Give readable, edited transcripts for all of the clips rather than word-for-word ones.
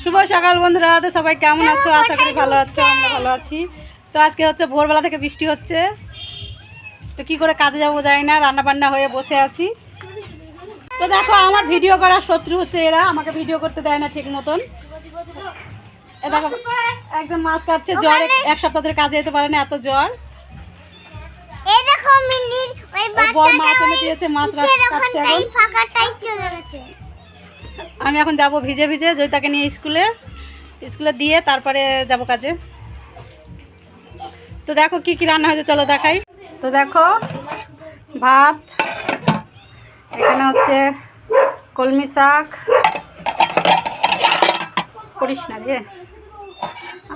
শুভ সকাল বন্ধুরা, তো সবাই কেমন আছো? আশা করি ভালো আছো, আমরা ভালো আছি। তো আজকে হচ্ছে ভোরবেলা থেকে বৃষ্টি হচ্ছে, তো কি করে কাজে যাবো জানি না, রান্না বান্না হয়ে বসে আছি। তো দেখো আমার ভিডিও করার শত্রু হচ্ছে এরা, আমাকে ভিডিও করতে দেয় না ঠিক মতন। এ দেখো একদম মাছ কাটছে, জ্বর, এক সপ্তাহ ধরে কাজে যেতে পারে না, এত জ্বর। এই দেখো মিনির ওই বর বাচ্চাটা মাছ এনে দিয়েছে, মাছ কাটছে এখন। ফাঁকা টাইপ চলে গেছে। আমি এখন যাব ভিজে ভিজে জয়িতাকে নিয়ে স্কুলে দিয়ে তারপরে যাব কাজে। তো দেখো কি কি রান্না হয়েছে, চলো দেখাই। তো দেখো ভাত, এখানে হচ্ছে কলমি শাক, করিস না রে,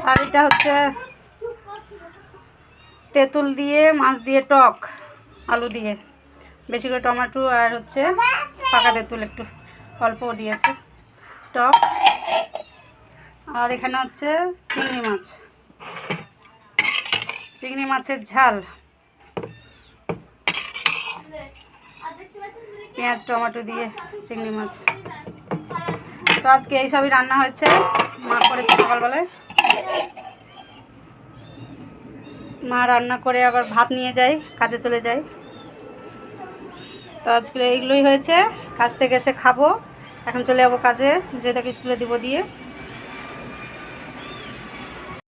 আর এটা হচ্ছে তেঁতুল দিয়ে মাছ দিয়ে টক, আলু দিয়ে বেশি করে টমেটো, আর হচ্ছে পাকা তেঁতুল একটু অল্প দিয়েছে, টক। আর এখানে হচ্ছে চিংড়ি মাছের ঝাল, পেঁয়াজ টমেটো দিয়ে চিংড়ি মাছ। তো আজকে এইসবই রান্না হয়েছে, মা করেছে সকালবেলায়। মা রান্না করে আবার ভাত নিয়ে যায়, কাজে চলে যায়। তো আজকে এইগুলোই হয়েছে, কাজ থেকে এসে খাবো, এখন চলে যাবো কাজে, যেটাকে স্কুলে দিব দিয়ে।